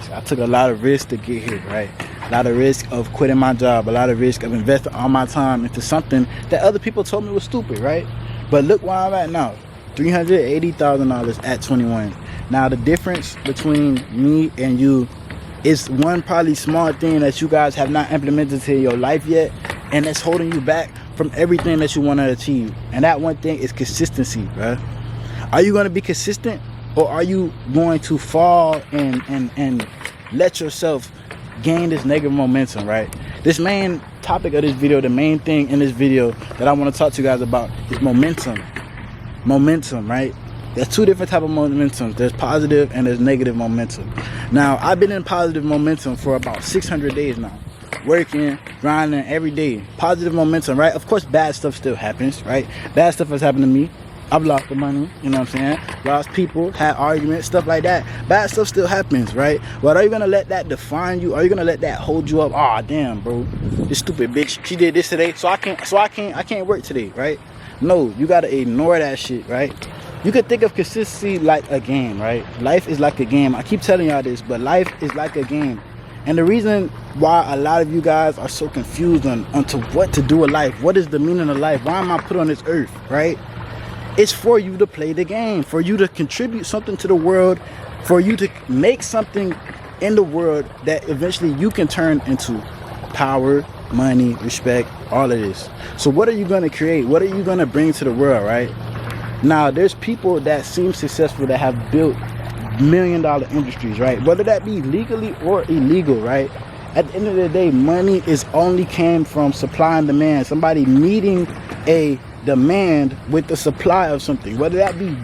I took a lot of risk to get here, right? A lot of risk of quitting my job, a lot of risk of investing all my time into something that other people told me was stupid, right? But look where I'm at now, $380,000 at 21. Now the difference between me and you is one probably small thing that you guys have not implemented in your life yet, and that's holding you back from everything that you want to achieve. And that one thing is consistency, right? Are you going to be consistent, or are you going to fall and let yourself gain this negative momentum, right? This main topic of this video, the main thing in this video that I want to talk to you guys about is momentum. Momentum, right? There's two different type of momentum. There's positive and there's negative momentum. Now, I've been in positive momentum for about 600 days now. Working, grinding every day. Positive momentum, right? Of course, bad stuff still happens, right? Bad stuff has happened to me. I've lost the money, you know what I'm saying? Lost people, had arguments, stuff like that. Bad stuff still happens, right? But are you gonna let that define you? Are you gonna let that hold you up? Ah, damn, bro, this stupid bitch, she did this today, so I can't work today, right? No, you gotta ignore that shit, right? You could think of consistency like a game, right? Life is like a game. I keep telling y'all this, but life is like a game. And the reason why a lot of you guys are so confused onto what to do with life, what is the meaning of life, why am I put on this earth, right? It's for you to play the game, for you to contribute something to the world, for you to make something in the world that eventually you can turn into power, money, respect, all of this. So what are you going to create? What are you going to bring to the world, right? Now, there's people that seem successful that have built million-dollar industries, right? Whether that be legally or illegal, right? At the end of the day, money is only came from supply and demand. Somebody meeting a demand with the supply of something, whether that be,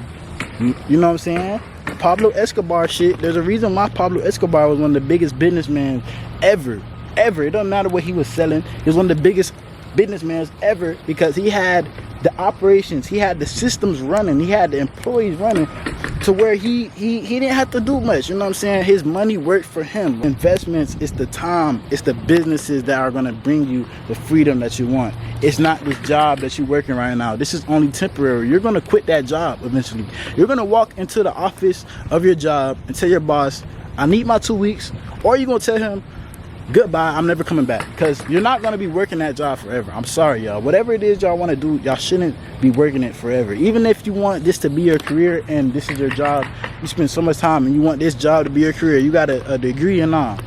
you know what I'm saying, Pablo Escobar shit. There's a reason why Pablo Escobar was one of the biggest businessmen ever. It doesn't matter what he was selling, he was one of the biggest businessmen ever, because he had the operations, he had the systems running, he had the employees running to where he didn't have to do much, you know what I'm saying? His money worked for him. Investments, it's the time, it's the businesses that are going to bring you the freedom that you want. It's not this job that you're working right now. This is only temporary. You're going to quit that job eventually. You're going to walk into the office of your job and tell your boss, I need my 2 weeks, or you're going to tell him, goodbye, I'm never coming back. Because you're not going to be working that job forever. I'm sorry, y'all. Whatever it is y'all want to do, y'all shouldn't be working it forever. Even if you want this to be your career and this is your job, you spend so much time and you want this job to be your career, you got a degree and all.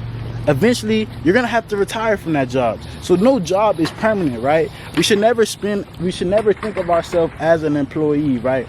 Eventually, you're going to have to retire from that job. So no job is permanent, right? We should never think of ourselves as an employee, right?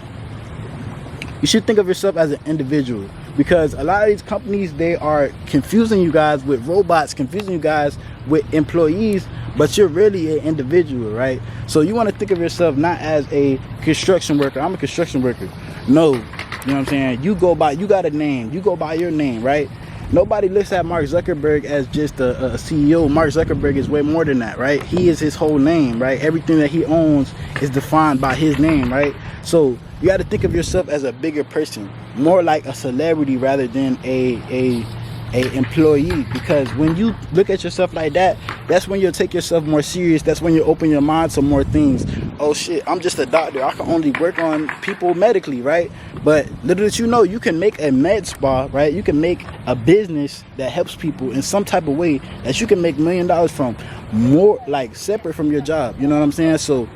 You should think of yourself as an individual. Because a lot of these companies, they are confusing you guys with robots, confusing you guys with employees, but you're really an individual, right? So you want to think of yourself not as a construction worker. I'm a construction worker. No, you know what I'm saying? You got a name. You go by your name, right? Nobody looks at Mark Zuckerberg as just a CEO. Mark Zuckerberg is way more than that, right? He is his whole name, right? Everything that he owns is defined by his name, right? So you got to think of yourself as a bigger person, more like a celebrity rather than a employee. Because when you look at yourself like that, that's when you'll take yourself more serious. That's when you open your mind to more things. Oh shit, I'm just a doctor, I can only work on people medically, right? But little did you know, you can make a med spa, right? You can make a business that helps people in some type of way that you can make $1 million from, more like separate from your job, you know what I'm saying? So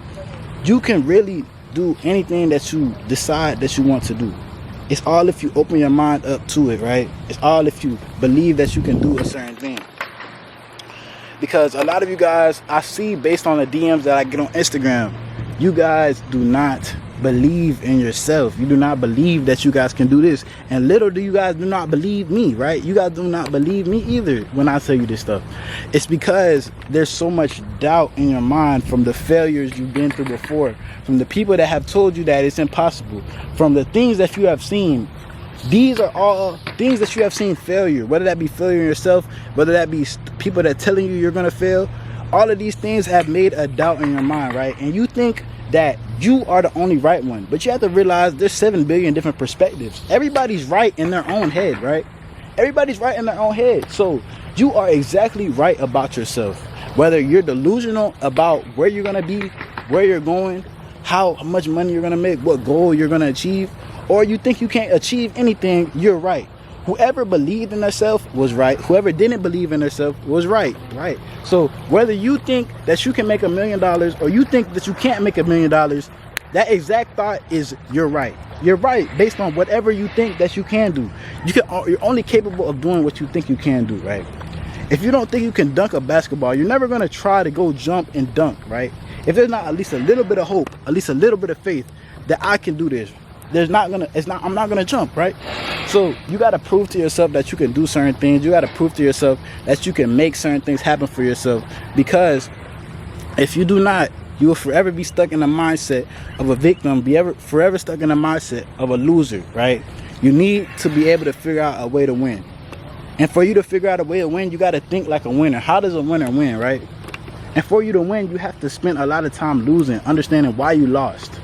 you can really do anything that you decide that you want to do. It's all if you open your mind up to it, right? It's all if you believe that you can do a certain thing. Because a lot of you guys, I see based on the DMs that I get on Instagram, you guys do not believe in yourself. You do not believe that you guys can do this. And little do you guys do not believe me, right? You guys do not believe me either when I tell you this stuff. It's because there's so much doubt in your mind from the failures you've been through before, from the people that have told you that it's impossible, from the things that you have seen. These are all things that you have seen failure, whether that be failure in yourself, whether that be people that telling you you're gonna fail. All of these things have made a doubt in your mind, right? And you think that you are the only right one, but you have to realize there's 7 billion different perspectives. Everybody's right in their own head, right? Everybody's right in their own head. So you are exactly right about yourself. Whether you're delusional about where you're gonna be, where you're going, how much money you're gonna make, what goal you're gonna achieve, or you think you can't achieve anything, you're right. Whoever believed in herself was right. Whoever didn't believe in herself was right. Right. So whether you think that you can make $1 million or you think that you can't make $1 million, that exact thought is you're right. You're right based on whatever you think that you can do. You're only capable of doing what you think you can do, right? If you don't think you can dunk a basketball, you're never going to try to go jump and dunk, right? If there's not at least a little bit of hope, at least a little bit of faith that I can do this, I'm not gonna jump, right? So you got to prove to yourself that you can do certain things. You got to prove to yourself that you can make certain things happen for yourself, because if you do not, you will forever be stuck in the mindset of a victim, forever stuck in the mindset of a loser, right? You need to be able to figure out a way to win. And for you to figure out a way to win, you got to think like a winner. How does a winner win, right? And for you to win, you have to spend a lot of time losing, understanding why you lost.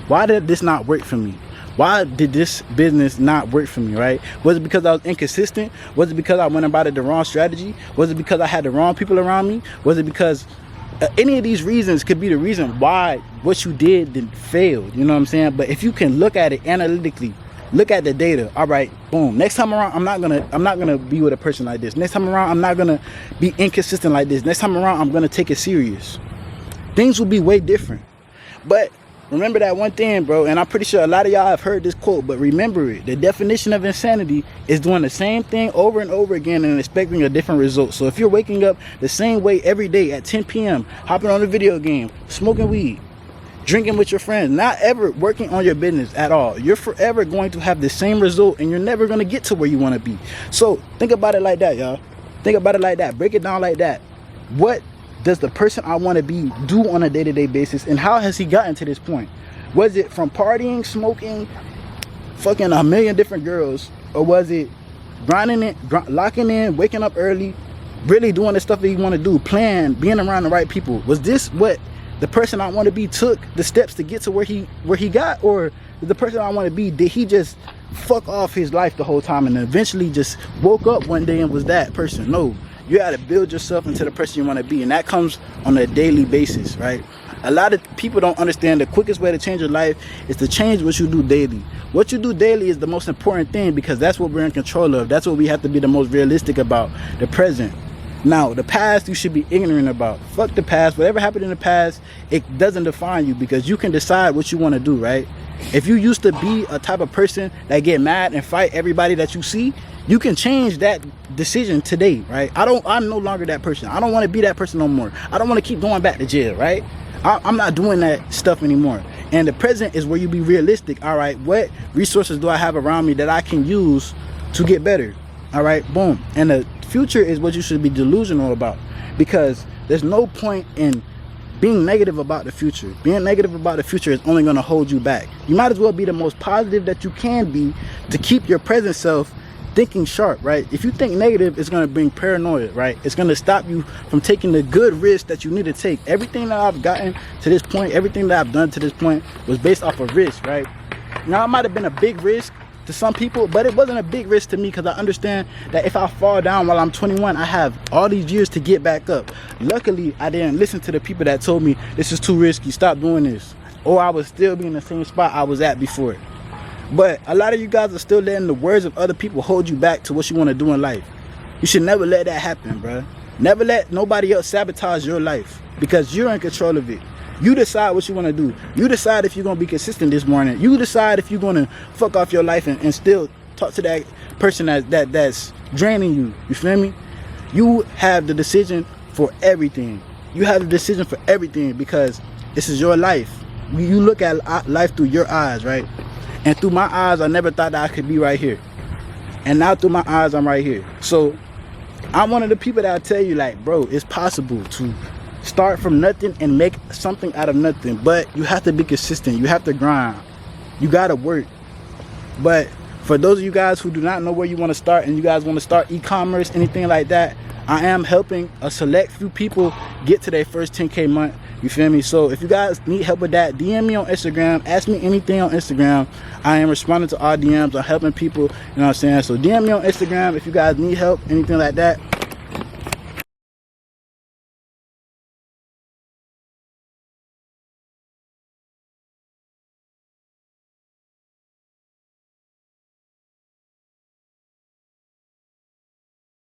Why did this not work for me? Why did this business not work for me, right? Was it because I was inconsistent? Was it because I went about it the wrong strategy? Was it because I had the wrong people around me? Was it because any of these reasons could be the reason why what you did failed? You know what I'm saying? But if you can look at it analytically, look at the data. All right, boom. Next time around, I'm not gonna be with a person like this. Next time around, I'm not gonna be inconsistent like this. Next time around, I'm gonna take it serious. Things will be way different. But remember that one thing, bro, and I'm pretty sure a lot of y'all have heard this quote, but remember it. The definition of insanity is doing the same thing over and over again and expecting a different result. So if you're waking up the same way every day at 10 p.m., hopping on a video game, smoking weed, drinking with your friends, not ever working on your business at all, you're forever going to have the same result and you're never going to get to where you want to be. So think about it like that, y'all. Think about it like that. Break it down like that. What does the person I want to be do on a day-to-day basis, and how has he gotten to this point? Was it from partying, smoking, fucking a million different girls, or was it grinding it, locking in, waking up early, really doing the stuff that you want to do, playing, being around the right people? Was this what the person I want to be took the steps to get to where he got? Or the person I want to be, did he just fuck off his life the whole time and eventually just woke up one day and was that person? No. You got to build yourself into the person you want to be, and that comes on a daily basis, right? A lot of people don't understand the quickest way to change your life is to change what you do daily. What you do daily is the most important thing, because that's what we're in control of. That's what we have to be the most realistic about, the present. Now, the past you should be ignorant about. Fuck the past. Whatever happened in the past, it doesn't define you, because you can decide what you want to do, right? If you used to be a type of person that get mad and fight everybody that you see, you can change that decision today, right? I'm no longer that person. I don't want to be that person no more. I don't want to keep going back to jail, right? I'm not doing that stuff anymore. And the present is where you be realistic. All right, what resources do I have around me that I can use to get better? All right, boom. And the future is what you should be delusional about, because there's no point in being negative about the future. Being negative about the future is only going to hold you back. You might as well be the most positive that you can be to keep your present self thinking sharp, right? If you think negative, it's going to bring paranoia, right? It's going to stop you from taking the good risk that you need to take. Everything that I've gotten to this point, everything that I've done to this point was based off of risk, right? Now, it might have been a big risk to some people, but it wasn't a big risk to me, because I understand that if I fall down while I'm 21, I have all these years to get back up. Luckily, I didn't listen to the people that told me this is too risky, stop doing this, or I would still be in the same spot I was at before. But a lot of you guys are still letting the words of other people hold you back to what you want to do in life. You should never let that happen, bro. Never let nobody else sabotage your life, because you're in control of it. You decide what you want to do. You decide if you're going to be consistent this morning. You decide if you're going to fuck off your life and still talk to that person that's draining you. You feel me? You have the decision for everything. You have the decision for everything, because this is your life. You look at life through your eyes, right? And through my eyes, I never thought that I could be right here. And now through my eyes, I'm right here. So I'm one of the people that tell you, like, bro, it's possible to start from nothing and make something out of nothing. But you have to be consistent. You have to grind. You got to work. But for those of you guys who do not know where you want to start, and you guys want to start e-commerce, anything like that, I am helping a select few people get to their first 10K month. You feel me? So if you guys need help with that, DM me on Instagram. Ask me anything on Instagram. I am responding to all DMs. I'm helping people. You know what I'm saying? So DM me on Instagram if you guys need help, anything like that.